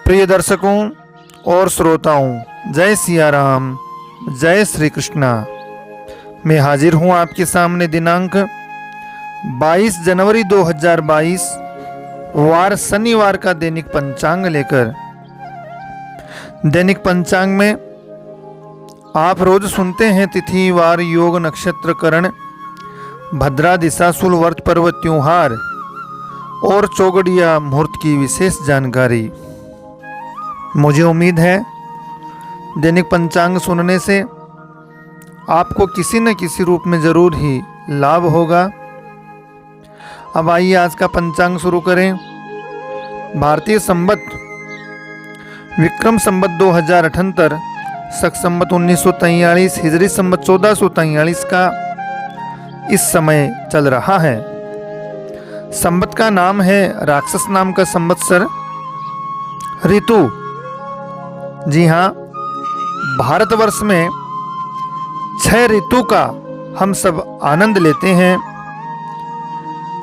प्रिय दर्शकों और श्रोताओं, जय सिया राम, जय श्री कृष्णा। मैं हाजिर हूं आपके सामने दिनांक 22 जनवरी 2022 वार शनिवार का दैनिक पंचांग लेकर। दैनिक पंचांग में आप रोज सुनते हैं तिथि, वार, योग, नक्षत्र, करण, भद्रा, दिशाशूल, व्रत, पर्व, त्योहार और चौगड़िया मुहूर्त की विशेष जानकारी। मुझे उम्मीद है दैनिक पंचांग सुनने से आपको किसी न किसी रूप में जरूर ही लाभ होगा। अब आइए आज का पंचांग शुरू करें। भारतीय संवत विक्रम संवत 2078, शक संवत 1943, हिजरी संवत 1443 का इस समय चल रहा है। संवत का नाम है राक्षस नाम का संवत्सर। ऋतु, जी हाँ, भारतवर्ष में 6 ऋतु का हम सब आनंद लेते हैं।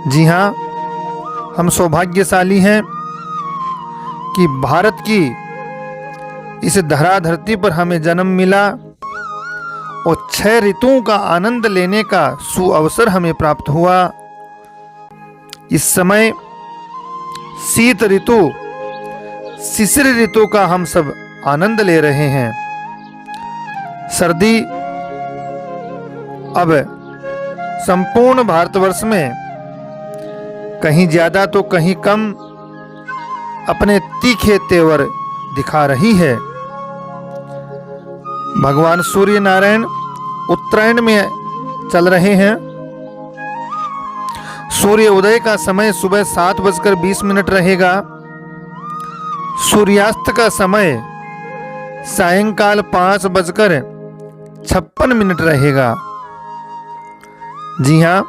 जी हाँ, हम सौभाग्यशाली हैं कि भारत की इस धरा धरती पर हमें जन्म मिला और 6 ऋतुओं का आनंद लेने का सुअवसर हमें प्राप्त हुआ। इस समय शीत ऋतु, शिशिर ऋतु का हम सब आनंद ले रहे हैं। सर्दी अब संपूर्ण भारतवर्ष में कहीं ज्यादा तो कहीं कम अपने तीखे तेवर दिखा रही है। भगवान सूर्य नारायण उत्तरायण में चल रहे हैं। सूर्य उदय का समय सुबह 7:20 रहेगा। सूर्यास्त का समय सायंकाल 5:56 रहेगा। जी हाँ,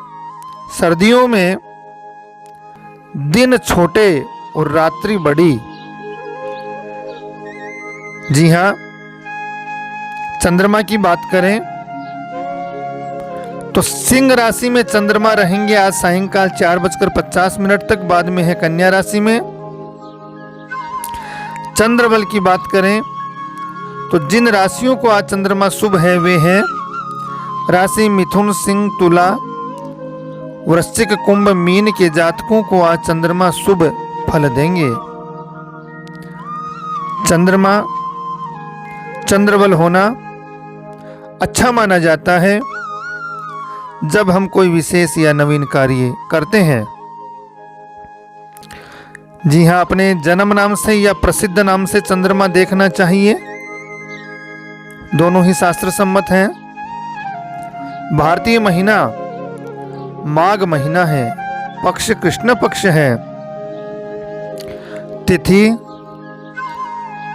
सर्दियों में दिन छोटे और रात्रि बड़ी। जी हाँ, चंद्रमा की बात करें तो सिंह राशि में चंद्रमा रहेंगे आज सायंकाल 4:50 तक। बाद में है कन्या राशि में। चंद्रबल की बात करें तो जिन राशियों को आज चंद्रमा शुभ है वे हैं राशि मिथुन, सिंह, तुला, वृश्चिक, कुंभ, मीन के जातकों को आज चंद्रमा शुभ फल देंगे। चंद्रमा, चंद्रबल होना अच्छा माना जाता है जब हम कोई विशेष या नवीन कार्य करते हैं। जी हाँ, अपने जन्म नाम से या प्रसिद्ध नाम से चंद्रमा देखना चाहिए। दोनों ही शास्त्र सम्मत हैं। भारतीय महीना माघ महीना है। पक्ष कृष्ण पक्ष है। तिथि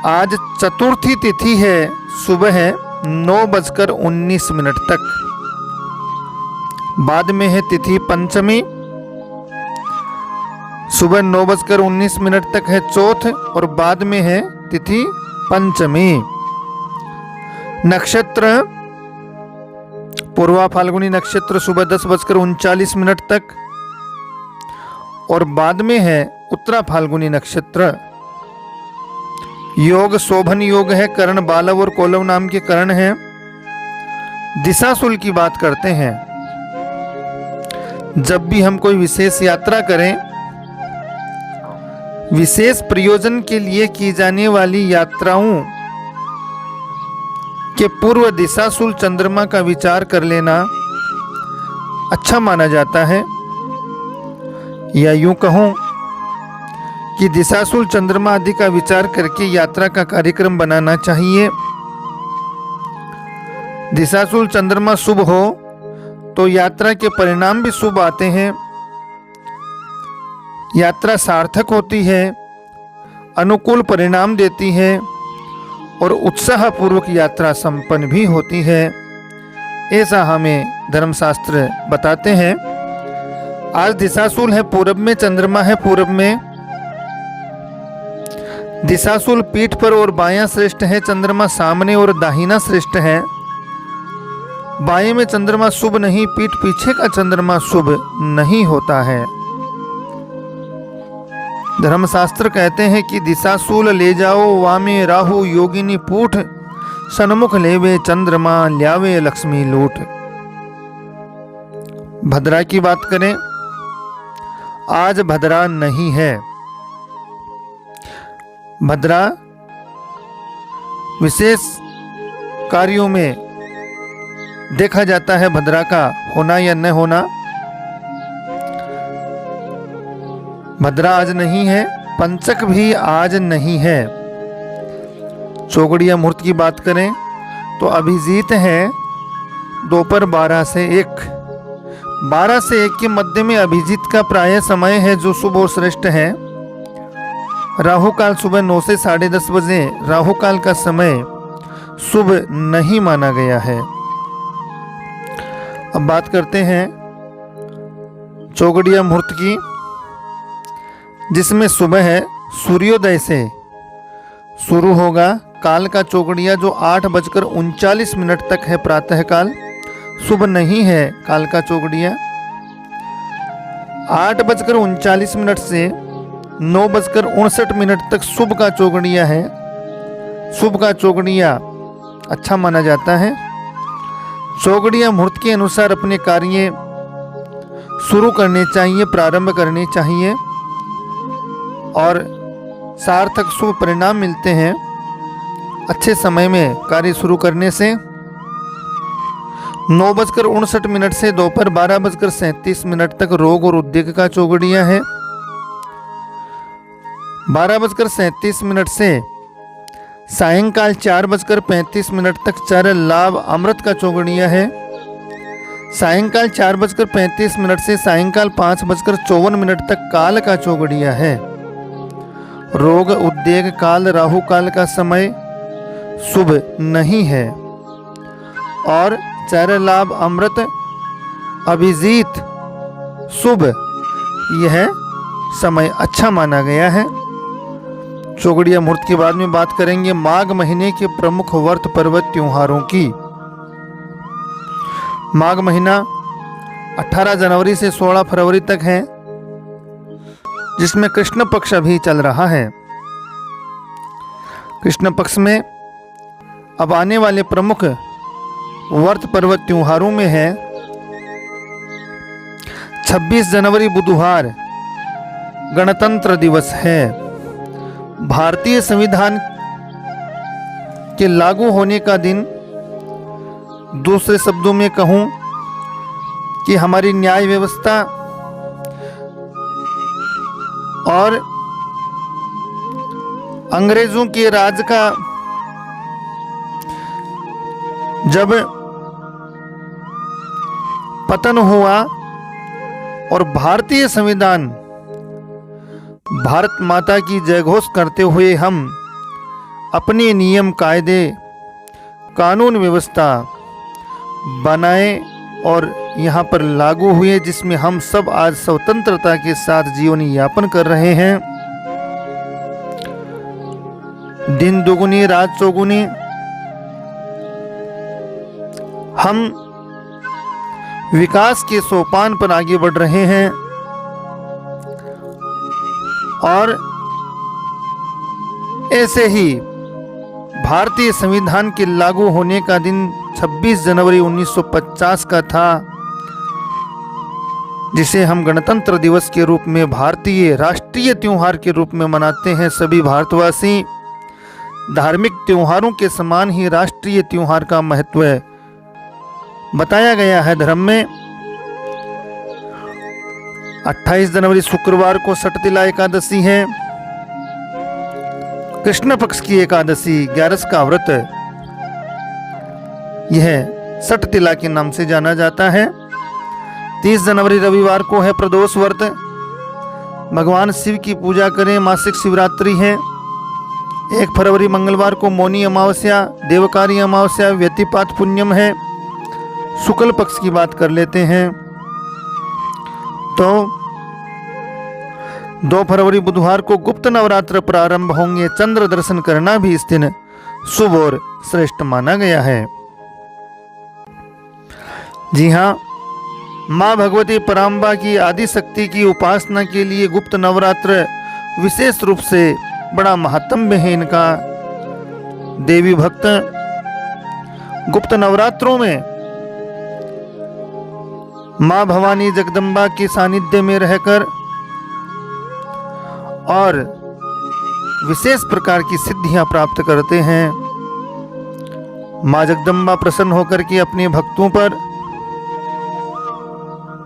आज चतुर्थी तिथि है। सुबह 9:19 तक। बाद में है तिथि पंचमी। सुबह 9:19 तक है चौथ और बाद में है तिथि पंचमी। नक्षत्र पूर्वा फाल्गुनी नक्षत्र सुबह 10:39 तक और बाद में है उत्तरा फाल्गुनी नक्षत्र। योग शोभन योग है। करण बालव और कोलव नाम के करण हैं। दिशाशूल की बात करते हैं। जब भी हम कोई विशेष यात्रा करें, विशेष प्रयोजन के लिए की जाने वाली यात्राओं के पूर्व दिशाशूल चंद्रमा का विचार कर लेना अच्छा माना जाता है। या यूं कहूं कि दिशाशूल चंद्रमा आदि का विचार करके यात्रा का कार्यक्रम बनाना चाहिए। दिशाशूल चंद्रमा शुभ हो तो यात्रा के परिणाम भी शुभ आते हैं। यात्रा सार्थक होती है, अनुकूल परिणाम देती है और उत्साहपूर्वक यात्रा संपन्न भी होती है। ऐसा हमें धर्मशास्त्र बताते हैं। आज दिशाशूल है पूरब में, चंद्रमा है पूरब में। दिशाशूल पीठ पर और बायां श्रेष्ठ है, चंद्रमा सामने और दाहिना श्रेष्ठ है। बाएं में चंद्रमा शुभ नहीं, पीठ पीछे का चंद्रमा शुभ नहीं होता है। धर्मशास्त्र कहते हैं कि दिशाशूल ले जाओ वामे राहु योगिनी पूठ, सन्मुख लेवे चंद्रमा ल्यावे लक्ष्मी लूट। भद्रा की बात करें, आज भद्रा नहीं है। भद्रा विशेष कार्यों में देखा जाता है भद्रा का होना या न होना। भद्रा आज नहीं है, पंचक भी आज नहीं है। चौगड़िया मुहूर्त की बात करें तो अभिजीत है दोपहर 12 से 1। 12 से 1 के मध्य में अभिजीत का प्राय समय है जो शुभ और श्रेष्ठ है। राहु काल सुबह 9 से 10:30 बजे राहु काल का समय शुभ नहीं माना गया है। अब बात करते हैं चौगड़िया मुहूर्त की, जिसमें सुबह है सूर्योदय से शुरू होगा। काल का चौगड़िया जो 8:39 तक है प्रातः काल, शुभ नहीं है काल का चौगड़िया। 8:39 से 9:59 तक शुभ का चौगड़िया है। शुभ का चौगड़िया अच्छा माना जाता है। चौगड़िया मुहूर्त के अनुसार अपने कार्य शुरू करने चाहिए, प्रारंभ करने चाहिए और सार्थक शुभ परिणाम मिलते हैं अच्छे समय में कार्य शुरू करने से। 9:59 से दोपहर 12:37 तक रोग और उद्योग का चौगड़िया है। 12:37 से सायंकाल 4:35 तक चर लाभ अमृत का चौगड़िया है। सायंकाल 4:35 से सायंकाल 5:54 तक काल का चौगड़िया है। रोग उद्योग काल राहु काल का समय शुभ नहीं है और चर लाभ अमृत अभिजीत शुभ यह समय अच्छा माना गया है। चौगड़िया मुहूर्त के बाद में बात करेंगे माघ महीने के प्रमुख व्रत पर्व त्योहारों की। माघ महीना 18 जनवरी से 16 फरवरी तक है, जिसमें कृष्ण पक्ष अभी चल रहा है। कृष्ण पक्ष में अब आने वाले प्रमुख व्रत पर्व त्योहारों में है 26 जनवरी बुधवार गणतंत्र दिवस है। भारतीय संविधान के लागू होने का दिन, दूसरे शब्दों में कहूं कि हमारी न्याय व्यवस्था और अंग्रेजों के राज का जब पतन हुआ और भारतीय संविधान भारत माता की जयघोष करते हुए हम अपने नियम कायदे कानून व्यवस्था बनाए और यहाँ पर लागू हुए, जिसमें हम सब आज स्वतंत्रता के साथ जीवन यापन कर रहे हैं। दिन दुगुनी रात चौगुनी हम विकास के सोपान पर आगे बढ़ रहे हैं और ऐसे ही भारतीय संविधान के लागू होने का दिन 26 जनवरी 1950 का था, जिसे हम गणतंत्र दिवस के रूप में भारतीय राष्ट्रीय त्योहार के रूप में मनाते हैं। सभी भारतवासी धार्मिक त्योहारों के समान ही राष्ट्रीय त्योहार का महत्व बताया गया है धर्म में। 28 जनवरी शुक्रवार को सटतिला एकादशी है, कृष्ण पक्ष की एकादशी 11 का व्रत यह सटतिला के नाम से जाना जाता है। 30 जनवरी रविवार को है प्रदोष व्रत, भगवान शिव की पूजा करें, मासिक शिवरात्रि है। 1 फरवरी मंगलवार को मौनी अमावस्या देवकारी अमावस्या व्यतिपात पुण्यम है। शुक्ल पक्ष की बात कर लेते हैं तो 2 फरवरी बुधवार को गुप्त नवरात्र प्रारंभ होंगे। चंद्र दर्शन करना भी इस दिन शुभ और श्रेष्ठ माना गया है। जी हाँ, माँ भगवती पराम्बा की आदि शक्ति की उपासना के लिए गुप्त नवरात्र विशेष रूप से बड़ा महात्म्य है इनका। देवी भक्त गुप्त नवरात्रों में मां भवानी जगदम्बा के सानिध्य में रहकर और विशेष प्रकार की सिद्धियां प्राप्त करते हैं। मां जगदम्बा प्रसन्न होकर के अपने भक्तों पर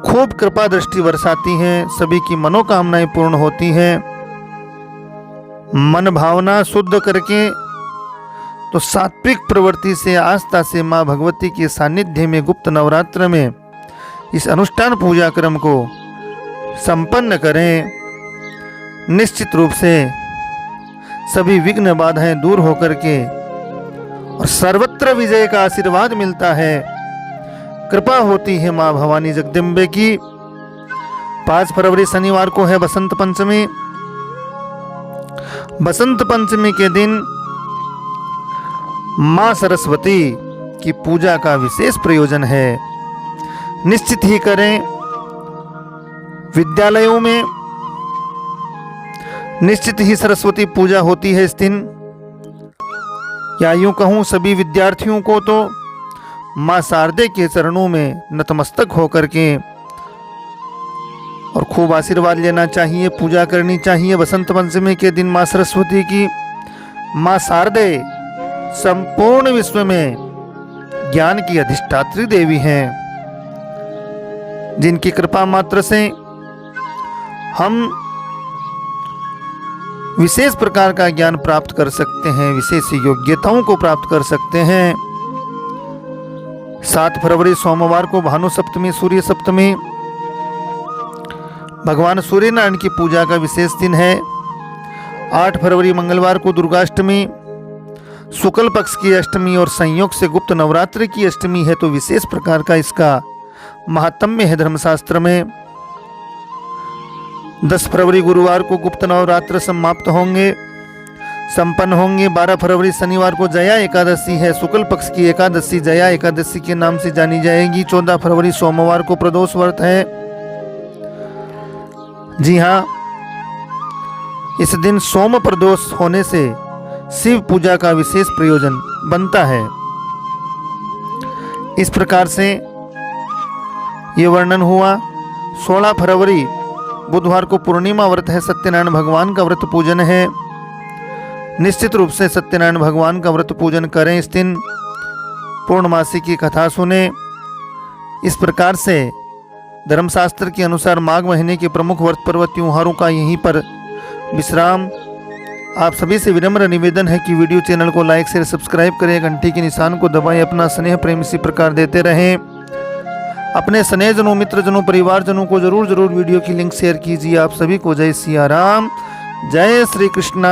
खूब कृपा दृष्टि बरसाती हैं, सभी की मनोकामनाएं पूर्ण होती हैं। मन भावना शुद्ध करके तो सात्विक प्रवृत्ति से आस्था से मां भगवती के सानिध्य में गुप्त नवरात्र में इस अनुष्ठान पूजा क्रम को संपन्न करें। निश्चित रूप से सभी विघ्न बाधाएं दूर होकर के और सर्वत्र विजय का आशीर्वाद मिलता है। कृपा होती है मां भवानी जगदम्बे की। 5 फरवरी शनिवार को है बसंत पंचमी। बसंत पंचमी के दिन मां सरस्वती की पूजा का विशेष प्रयोजन है। निश्चित ही करें। विद्यालयों में निश्चित ही सरस्वती पूजा होती है इस दिन, या यूं कहूं सभी विद्यार्थियों को तो मां शारदे के चरणों में नतमस्तक होकर के और खूब आशीर्वाद लेना चाहिए, पूजा करनी चाहिए। बसंत पंचमी के दिन मां सरस्वती की, मां शारदे संपूर्ण विश्व में ज्ञान की अधिष्ठात्री देवी हैं, जिनकी कृपा मात्र से हम विशेष प्रकार का ज्ञान प्राप्त कर सकते हैं, विशेष योग्यताओं को प्राप्त कर सकते हैं। 7 फरवरी सोमवार को भानु सप्तमी, सूर्य सप्तमी, भगवान सूर्य नारायण की पूजा का विशेष दिन है। 8 फरवरी मंगलवार को दुर्गाष्टमी, शुक्ल पक्ष की अष्टमी और संयोग से गुप्त नवरात्रि की अष्टमी है, तो विशेष प्रकार का इसका महात्म्य है धर्मशास्त्र में। 10 फरवरी गुरुवार को गुप्त नवरात्र समाप्त होंगे, संपन्न होंगे। 12 फरवरी शनिवार को जया एकादशी है, शुक्ल पक्ष की एकादशी जया एकादशी के नाम से जानी जाएगी। 14 फरवरी सोमवार को प्रदोष व्रत है। जी हाँ, इस दिन सोम प्रदोष होने से शिव पूजा का विशेष प्रयोजन बनता है। इस प्रकार से ये वर्णन हुआ। 16 फरवरी बुधवार को पूर्णिमा व्रत है, सत्यनारायण भगवान का व्रत पूजन है। निश्चित रूप से सत्यनारायण भगवान का व्रत पूजन करें। इस दिन पूर्णमासी की कथा सुने। इस प्रकार से धर्मशास्त्र के अनुसार माघ महीने के प्रमुख व्रत पर्व त्योहारों का यहीं पर विश्राम। आप सभी से विनम्र निवेदन है कि वीडियो चैनल को लाइक शेयर सब्सक्राइब करें, घंटी के निशान को दबाएं, अपना स्नेह प्रेम इसी प्रकार देते रहें। अपने स्नेहजनों, मित्रजनों, परिवारजनों को जरूर वीडियो की लिंक शेयर कीजिए। आप सभी को जय सिया राम, जय श्री कृष्णा।